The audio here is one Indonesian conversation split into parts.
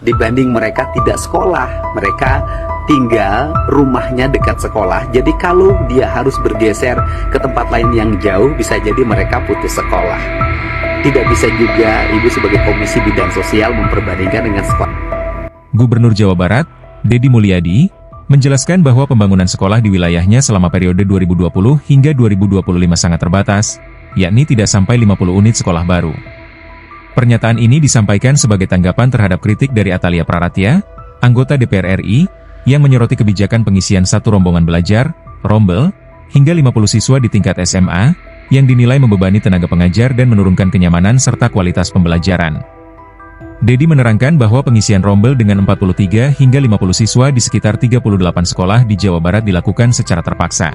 dibanding mereka tidak sekolah. Mereka tinggal rumahnya dekat sekolah, jadi kalau dia harus bergeser ke tempat lain yang jauh, bisa jadi mereka putus sekolah. Tidak bisa juga Ibu sebagai Komisi Bidang Sosial memperbandingkan dengan sekolah. Gubernur Jawa Barat, Deddy Mulyadi, menjelaskan bahwa pembangunan sekolah di wilayahnya selama periode 2020 hingga 2025 sangat terbatas, yakni tidak sampai 50 unit sekolah baru. Pernyataan ini disampaikan sebagai tanggapan terhadap kritik dari Atalia Praratya, anggota DPR RI, yang menyoroti kebijakan pengisian satu rombongan belajar, rombel, hingga 50 siswa di tingkat SMA, yang dinilai membebani tenaga pengajar dan menurunkan kenyamanan serta kualitas pembelajaran. Deddy menerangkan bahwa pengisian rombel dengan 43 hingga 50 siswa di sekitar 38 sekolah di Jawa Barat dilakukan secara terpaksa.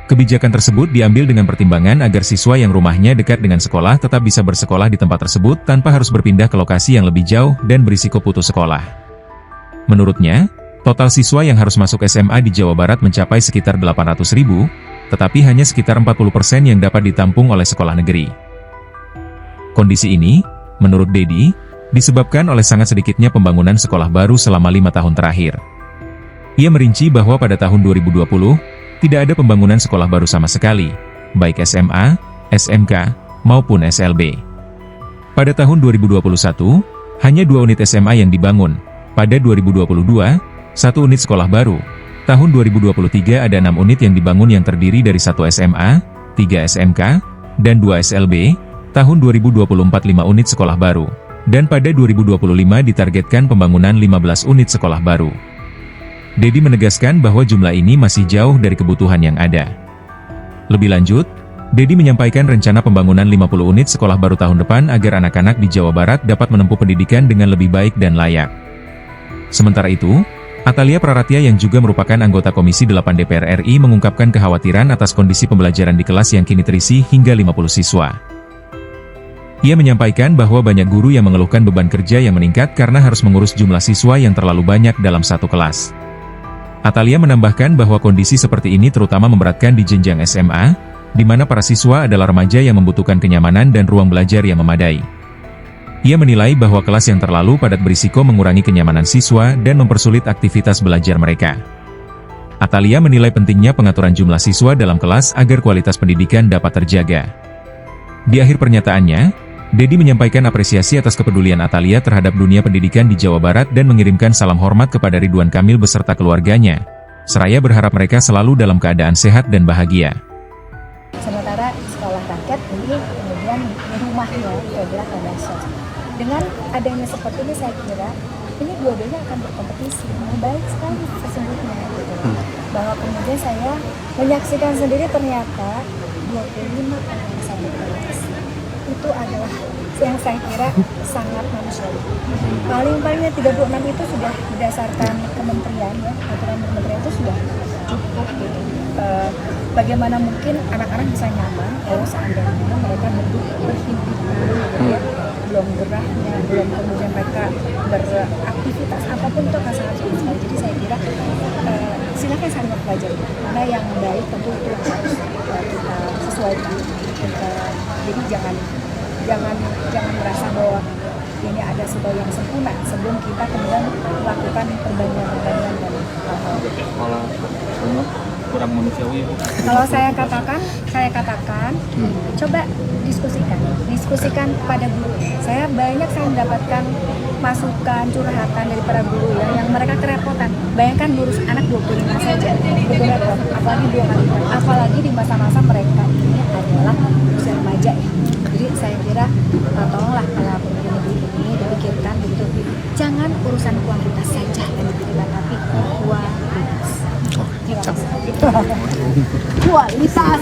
Kebijakan tersebut diambil dengan pertimbangan agar siswa yang rumahnya dekat dengan sekolah tetap bisa bersekolah di tempat tersebut tanpa harus berpindah ke lokasi yang lebih jauh dan berisiko putus sekolah. Menurutnya, total siswa yang harus masuk SMA di Jawa Barat mencapai sekitar 800.000, tetapi hanya sekitar 40% yang dapat ditampung oleh sekolah negeri. Kondisi ini, menurut Deddy, disebabkan oleh sangat sedikitnya pembangunan sekolah baru selama 5 tahun terakhir. Ia merinci bahwa pada tahun 2020, tidak ada pembangunan sekolah baru sama sekali, baik SMA, SMK, maupun SLB. Pada tahun 2021, hanya 2 unit SMA yang dibangun. Pada 2022, 1 unit sekolah baru. Tahun 2023 ada 6 unit yang dibangun yang terdiri dari 1 SMA, 3 SMK, dan 2 SLB. Tahun 2024 5 unit sekolah baru. Dan pada 2025 ditargetkan pembangunan 15 unit sekolah baru. Deddy menegaskan bahwa jumlah ini masih jauh dari kebutuhan yang ada. Lebih lanjut, Deddy menyampaikan rencana pembangunan 50 unit sekolah baru tahun depan agar anak-anak di Jawa Barat dapat menempuh pendidikan dengan lebih baik dan layak. Sementara itu, Atalia Praratya yang juga merupakan anggota Komisi 8 DPR RI mengungkapkan kekhawatiran atas kondisi pembelajaran di kelas yang kini terisi hingga 50 siswa. Ia menyampaikan bahwa banyak guru yang mengeluhkan beban kerja yang meningkat karena harus mengurus jumlah siswa yang terlalu banyak dalam satu kelas. Atalia menambahkan bahwa kondisi seperti ini terutama memberatkan di jenjang SMA, di mana para siswa adalah remaja yang membutuhkan kenyamanan dan ruang belajar yang memadai. Ia menilai bahwa kelas yang terlalu padat berisiko mengurangi kenyamanan siswa dan mempersulit aktivitas belajar mereka. Atalia menilai pentingnya pengaturan jumlah siswa dalam kelas agar kualitas pendidikan dapat terjaga. Di akhir pernyataannya, Deddy menyampaikan apresiasi atas kepedulian Atalia terhadap dunia pendidikan di Jawa Barat dan mengirimkan salam hormat kepada Ridwan Kamil beserta keluarganya. Seraya berharap mereka selalu dalam keadaan sehat dan bahagia. Sementara sekolah rakyat ini kemudian di rumahnya adalah ada sos. Dengan adanya seperti ini saya kira ini dua-duanya akan berkompetisi. Baik sekali sesungguhnya. Gitu. Bahwa kemudian saya menyaksikan sendiri ternyata 25 orang satu kelas. Itu adalah yang saya kira sangat manusiawi. Paling-palingnya 36 itu sudah berdasarkan kementerian ya, aturan kementerian itu sudah cukup gitu. Bagaimana mungkin anak-anak bisa nyaman kalau seandainya mereka berhimpit dulu gitu ya, belum gerahnya, belum kemudian mereka beraktivitas apapun itu akan sangat sulit sekali. Jadi saya kira silakan saling belajar. Mana yang baik tentu itu harus kita sesuaikan. Jadi jangan merasa bahwa ini ada sebuah yang sempurna sebelum kita kemudian melakukan perbandingan dan hal-hal. Kalau kurang manusiawi, kalau saya katakan coba diskusikan pada guru. Saya mendapatkan masukan curhatan dari para guru ya, yang mereka kerepotan. Bayangkan ngurus anak 25 saja itu repot, apalagi di masa-masa mereka ini adalah usia remaja ya. Jadi saya kira tolonglah kalau ini dipikirkan begitu. Jangan urusan kuantitas saja yang dipikirkan, tapi kualitas. Kualitas.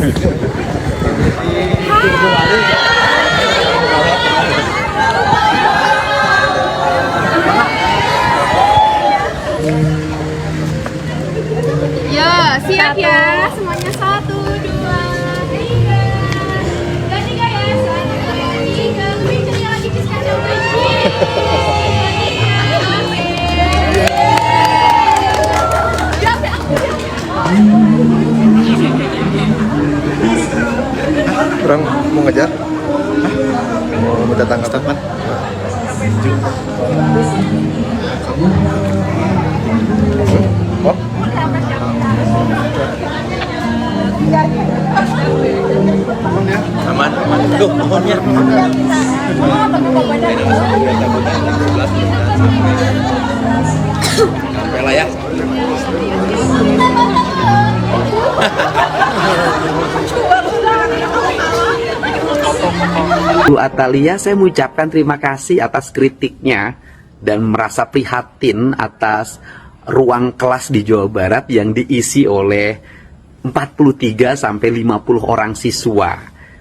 Ya, siap ya. Semuanya 1, 2, 3. Dan 3 ya. 1, 2, 3. Lebih ceria lagi fiskanya. Kurang mau ngejar? Mau datang statement? Sampai lah ya. Bu Atalia, saya mengucapkan terima kasih atas kritiknya dan merasa prihatin atas ruang kelas di Jawa Barat yang diisi oleh 43 sampai 50 orang siswa.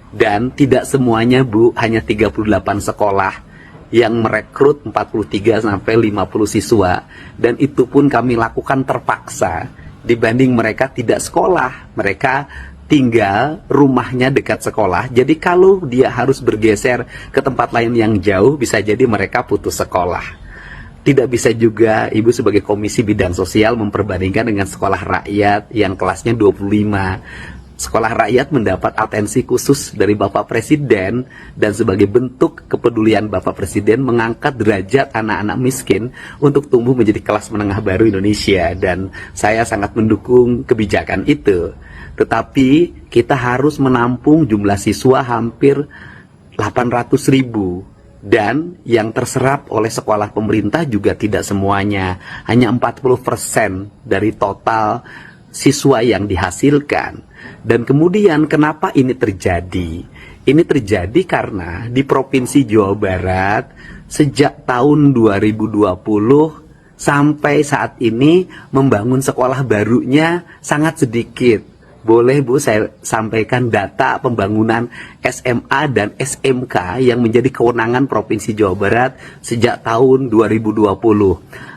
Dan tidak semuanya, Bu, hanya 38 sekolah yang merekrut 43 sampai 50 siswa. Dan itu pun kami lakukan terpaksa dibanding mereka tidak sekolah. Mereka tinggal rumahnya dekat sekolah. Jadi kalau dia harus bergeser ke tempat lain yang jauh, bisa jadi mereka putus sekolah. Tidak bisa juga Ibu sebagai Komisi Bidang Sosial memperbandingkan dengan sekolah rakyat yang kelasnya 25. Sekolah rakyat mendapat atensi khusus dari Bapak Presiden, dan sebagai bentuk kepedulian Bapak Presiden mengangkat derajat anak-anak miskin untuk tumbuh menjadi kelas menengah baru Indonesia, dan saya sangat mendukung kebijakan itu. Tetapi kita harus menampung jumlah siswa hampir 800.000, dan yang terserap oleh sekolah pemerintah juga tidak semuanya, hanya 40% dari total siswa yang dihasilkan. Dan kemudian kenapa ini terjadi? Ini terjadi karena di Provinsi Jawa Barat sejak tahun 2020 sampai saat ini membangun sekolah barunya sangat sedikit. Boleh Bu saya sampaikan data pembangunan SMA dan SMK yang menjadi kewenangan Provinsi Jawa Barat sejak tahun 2020.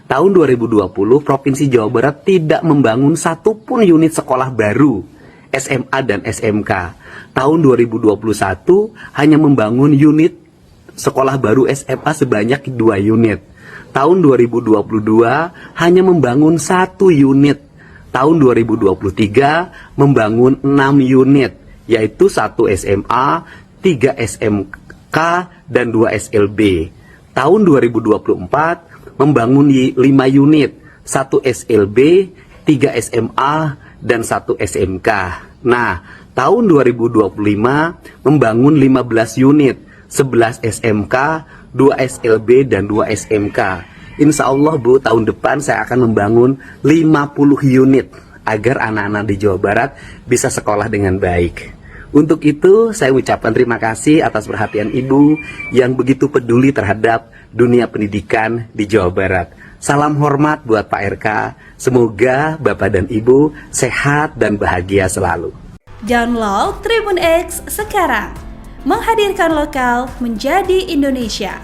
Tahun 2020 Provinsi Jawa Barat tidak membangun satupun unit sekolah baru SMA dan SMK. Tahun 2021 hanya membangun unit sekolah baru SMA sebanyak 2 unit. Tahun 2022 hanya membangun 1 unit. Tahun 2023 membangun 6 unit, yaitu 1 SMA, 3 SMK, dan 2 SLB. Tahun 2024 membangun 5 unit, 1 SLB, 3 SMA, dan 1 SMK. Nah, tahun 2025 membangun 15 unit, 11 SMK, 2 SLB, dan 2 SMK. Insya Allah Bu, tahun depan saya akan membangun 50 unit agar anak-anak di Jawa Barat bisa sekolah dengan baik. Untuk itu saya ucapkan terima kasih atas perhatian Ibu yang begitu peduli terhadap dunia pendidikan di Jawa Barat. Salam hormat buat Pak RK, semoga Bapak dan Ibu sehat dan bahagia selalu. Download Tribun X sekarang, menghadirkan lokal menjadi Indonesia.